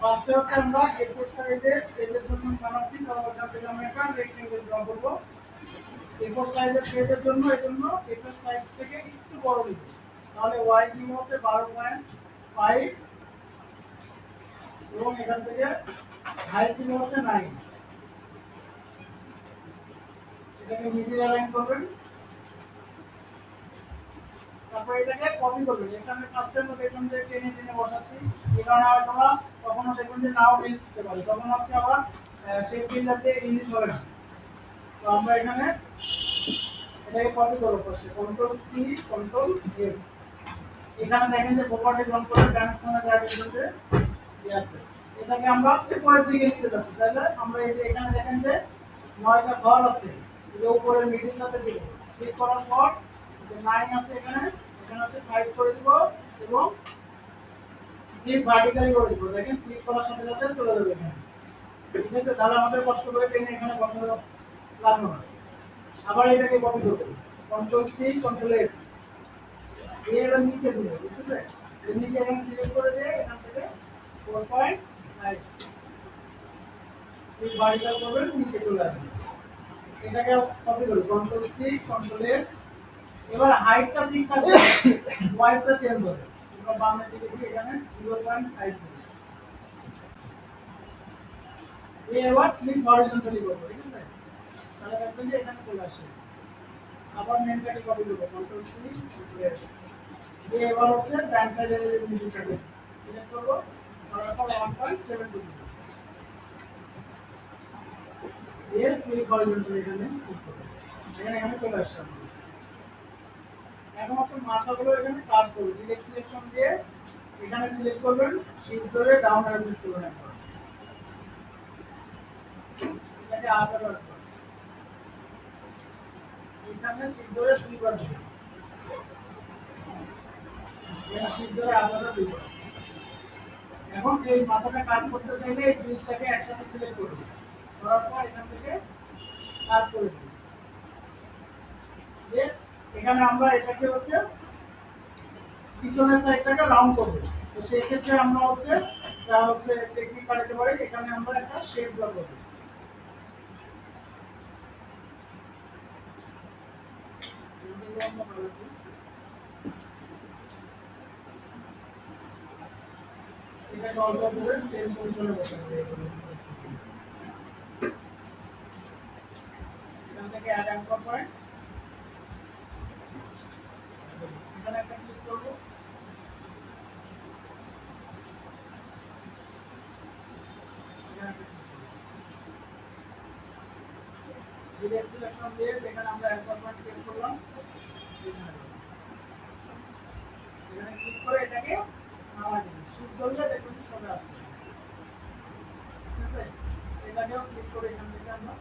ফার্স্টে হচ্ছে আমরা এ4 সাইজের পেজের জন্য বানাচ্ছি, তাহলে ওখান থেকে আমরা একটা রেক্টেঙ্গেল ড্র করব। এ4 সাইজের পেজের জন্য এজন্য এ4 সাইজ থেকে একটু বড় নিব, তাহলে ওয়াই নিব হচ্ছে 12.5 এবং এখান থেকে হাইট নিব হচ্ছে 9। এটাকে মিডিল অ্যালাইন করবেন, তারপর এটাকে কপি করবেন। এখানে ফার্স্টের মধ্যে দেখুন যে টেনে টেনে বসাচ্ছি, এই কারণে আমরা কখনো দেখুন যে নাও মিল দিতে পারি, তখন হচ্ছে আবার শেপ বিল্ডার দিয়ে ইংলিশ হবে না। তো আমরা এখানে এটাকে কপি করব, ফার্স্টে কন্ট্রোল সি কন্ট্রোল এফ। এখানে দেখেন যে প্রপার্টি রং করে ট্রান্সফর্মে যাবে যে আছে, এটাকে আমরা উপরের দিকে নিতে যাচ্ছি। তাহলে আমরা এই যে এখানে দেখেন যে 9টা ঘর আছে, এই উপরের মিডলটাতে দিব, ক্লিক করার পর যে 9 আছে এখানে হচ্ছে 5 করে দিব এবং ক্লিক ভার্টিক্যালি করে দিব। দেখেন ক্লিক করার সাথে সাথে চলে যাবে এখানে, ঠিক আছে? তাহলে আমাদের কষ্ট করে টেনে এখানে বন্ধ লাগবে না। আবার এটাকে কপি করব, কন্ট্রোল সি কন্ট্রোল এফ, এর নিচে দিব, ঠিক আছে? এর নিচে এখানে সিলেক্ট করে দিয়ে এখান থেকে 4.5 ক্লিক ভার্টিক্যাল করবেন, নিচে চলে আসবে। এটাকে কপি করি, কন্ট্রোল সি কন্ট্রোল এফ। এবার হাইটটা ঠিক থাকবে, ওয়াইডটা চেঞ্জ হবে। আমরা বামে দিকে দিয়ে এখানে 0.5 দেব। এবার ক্লিক হরিজন্টালি করব, ঠিক আছে? তাহলে দেখবেন যে এখানে চলে আসছে। আবার মেনটাকে কপি করব, কন্ট্রোল সি কন্ট্রোল এফ। এবার হচ্ছে ডান সাইডের এই মিডিলটাকে সিলেক্ট করব, তারপর 1.7 দেব। এর ক্লিক হরিজন্টালি এখানে ক্লিক করব, এখানে চলে আসছে। এখন হচ্ছে মাথাগুলো এখানে কাট করব, ডিরেক্ট সিলেকশন দিয়ে এখানে সিলেক্ট করবেন, শিফট ধরে ডাউন অ্যারো করবেন একবার, এটাকে আবার রাখবেন, এখানে শিফট ধরে দুইবার দিবেন, এখানে শিফট ধরে আবার দুইবার। এখন এই মাথাটা কাট করতে চাইলে এই জিনিসটাকে একসাথে সিলেক্ট করবেন, করার পর এখান থেকে কাট করে দিবেন। এখানে আমরা এটাকে হচ্ছে পিছনের সাইডটাকে রাউন্ড করব। তো সেই ক্ষেত্রে আমরা হচ্ছে টেকনিক কাটাতে পারি, এখানে আমরা একটা শেপ ড্র করব। এটাকে অল্প করে সেম পজিশনে বসাবো। এখান থেকে অ্যাড অ্যাঙ্কর পয়েন্ট, এখানে একটা ক্লিক করব, ডিরেক্ট সিলেকশন দিয়ে এখানে আমরা অ্যাঙ্কর পয়েন্ট ক্লিক করলাম, এখানে ক্লিক করে এটাকে নামাই দিন, শিফট ধরলে দেখুন চলে আসবে, ঠিক আছে? এটাকেও ক্লিক করে এখান থেকে আমরা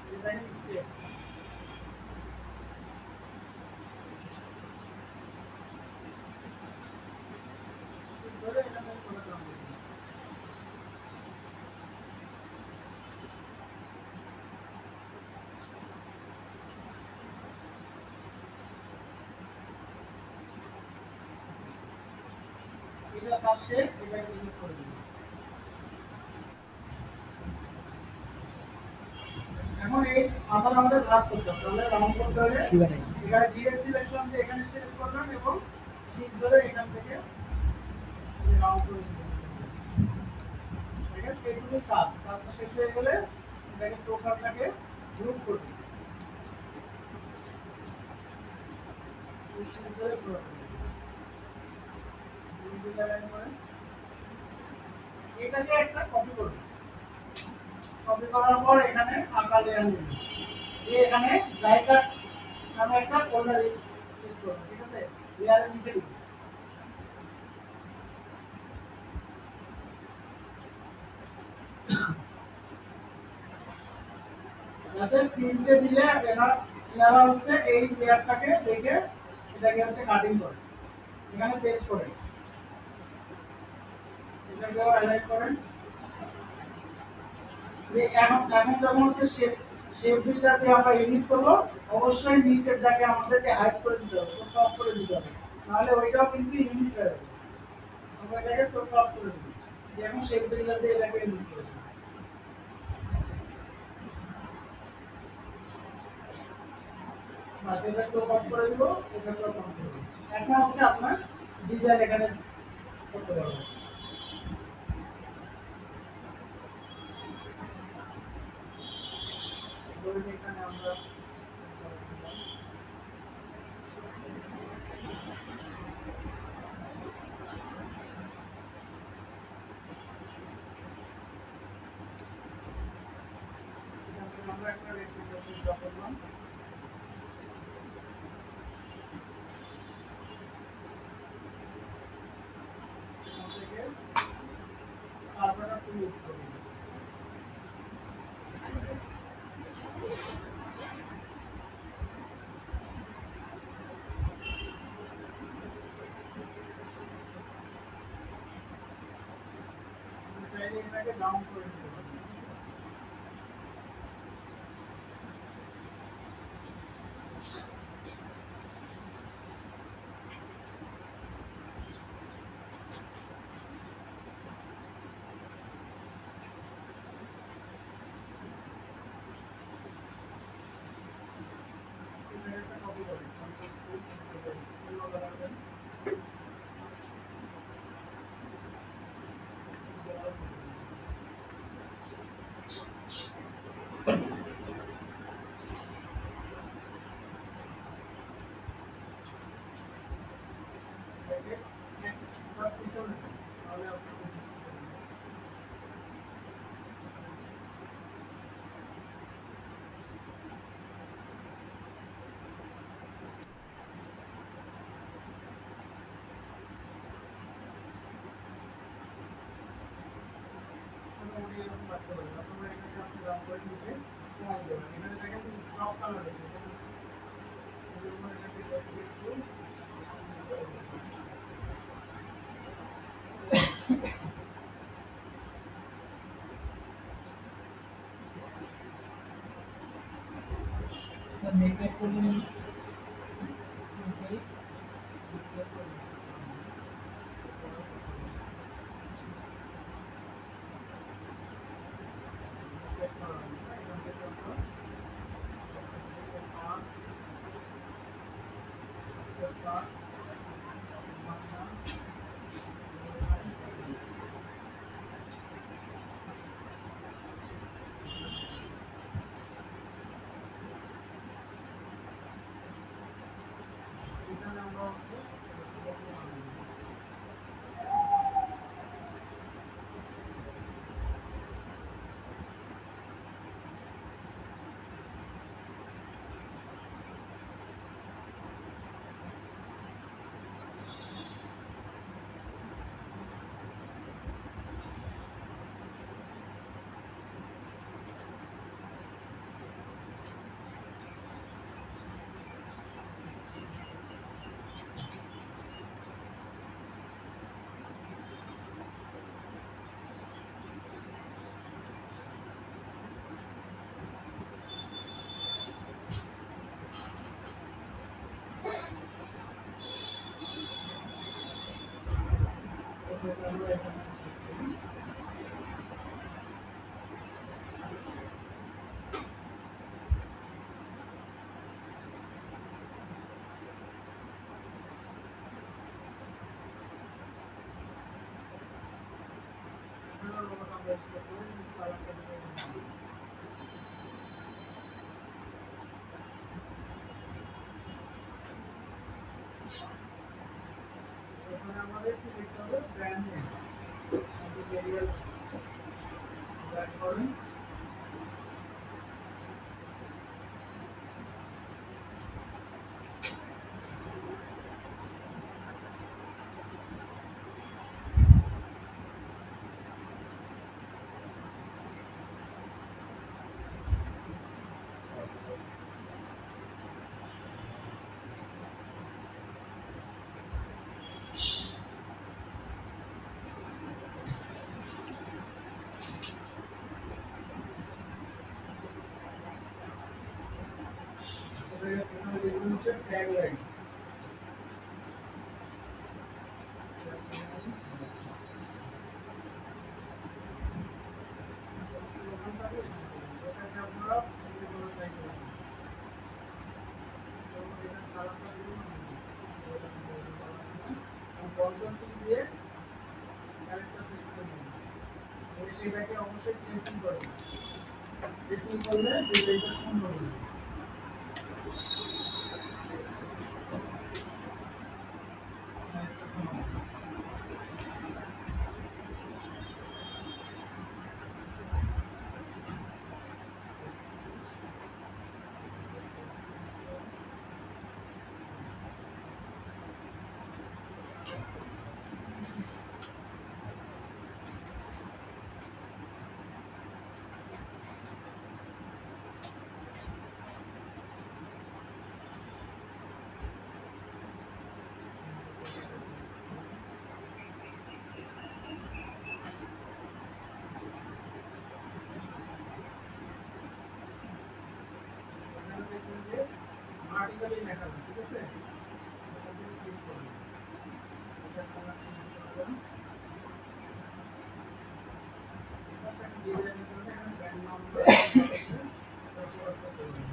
ডিজাইন স্কেপ ধরে এখানে চলে যাবে। এটা কাজ শেষ, এটাকে ক্লিক করে দিন। এখন এই আবার আমাদের কাজ করতে হবে, তাহলে রাউন্ড করতে হলে এখানে ডিরেক্ট সিলেকশন দিয়ে এখানে সিলেক্ট করলাম এবং শিফট ধরে এখান থেকে রাউন্ড করে দিলাম। এটা এইটুকু কাজটা শেষ হয়ে গেলে এটাকে টোকারটাকে গ্রুপ করব, শিফট ধরে গ্রুপ করে এটাকে একটা কপি করব। কপি করার পর এখানে আঁকা লেয়ার নেব, দিয়ে এখানে ড্রাই কাট নামে একটা ফোল্ডার সেট করব, ঠিক আছে? লেয়ারের নিচে দিব, যাতে ফিল্ডে দিলে এটা যারা হচ্ছে এই লেয়ারটাকে দেখে এটাকে হচ্ছে কাটিং করে এখানে পেস্ট করে এটাকে হাইলাইট করেন যে এখন এখন যখন হচ্ছে শেপ বিল্ডার দিয়ে আমরা এডিট করবো অবশ্যই নিচেরটাকে আমাদেরকে হাইড করে দিতে হবে চোখটা অফ করে দিতে হবে নাহলে ওইটাও কিন্তু ইউনিট হয়ে যাবে আমরা এটাকে চোখটা অফ করে দিই যে এখন শেপ বিল্ডার দিয়ে এটাকে এডিট করে দিই বাস এটা চোখ অফ করে দিব এটা চোখ অফ করে দিব এখন হচ্ছে আপনার ডিজাইন এখানে করতে পারবেন ধরুন এখানে আমরা আমরা একটা রেক্টেঙ্গেল ড্র করলাম থেকে তারপরে টুল ইউজ করব চাইলে এটাকে ডাউন করে দিতে পারি এটা কপি করি কন্ট্রোল সি অন্য কালার দেন এটাকে পিছনে তাহলে আপনি মোটামুটি এরকম রাখতে পারবেন আপনারা এখানে আপনি রান করে নিচে কমান দেবেন এখানে দেখেন স্টক কালার আছে এটাকে একটু স্যার মেকআপ করুন ওকে এখানে আমরা হচ্ছে এখানে আমাদের কি লিখতে হবে ব্র্যান্ড নেম ভেরিয়েবল ব্র্যান্ড করেন এখানে দেখবেন হচ্ছে ট্যাগ লাইন। এটাকে আপনারা সাইড করবেন। কন্ট্রোল দিয়ে ক্যারেক্টার সেট করে দিন। সেটাকে অবশ্যই ট্রেসিং করবেন। ট্রেসিং করলে ডিজাইনটা সুন্দর হবে। ভার্টিক্যালি লেখা আছে, ঠিক আছে? এটাতে ক্লিক করুন। এটা কালার চেঞ্জ করবেন। এটা সেকেন্ড ডিজাইনের জন্য এখানে ব্র্যান্ড নাম আছে। প্লাস করবেন।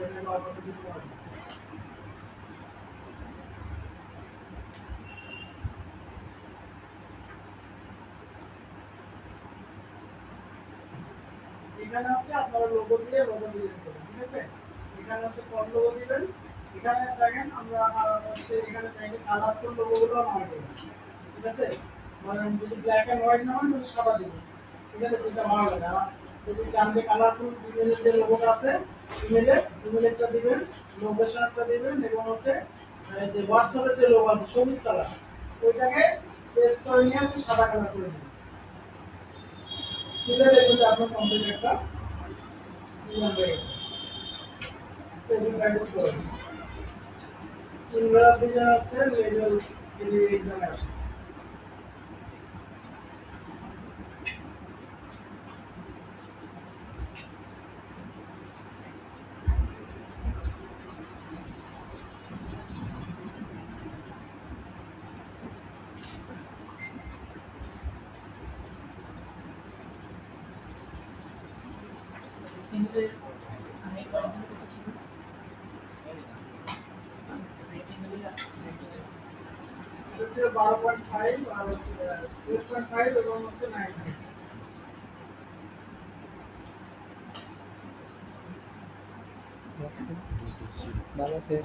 এখানে অপশন দিতে পারেন। এখানে হচ্ছে আপনারা লোগো দিয়ে ডিজাইন করবেন, ঠিক আছে? এখানে হচ্ছে কোন লোগো দিবেন। এখানে দেখেন আমরা হচ্ছে এখানে চাইলে কালারফুল লোগোগুলো নামাই দেব, ঠিক আছে? মানে যদি ব্ল্যাক এন্ড হোয়াইট নামান তাহলে সাদা দিবেন, ঠিক আছে? যেটা ভালো লাগে। আর যদি চান যে কালারফুল ইমেলের যে লোগোটা আছে ইমেলেরটা দিবেন, লোকেশনটা দিবেন এবং হচ্ছে যে হোয়াটসঅ্যাপের যে লোগো আছে সবুজ কালার ওইটাকে পেস্ট করে নিয়ে হচ্ছে সাদা কালার করে দিবেন। তুলে দেখুন যে আপনার কমপ্লিট একটা ডিজাইন হয়ে গেছে। তৈরি প্র্যাকটিস করুন। ইনভার ডিজাইন হচ্ছে লেভেল 3 এক্সামে আসে। তিনটে আমি কয়েকদিন করতেছি হচ্ছে 12.5 আর 8.5 এবং হচ্ছে 9. ভালো আছে।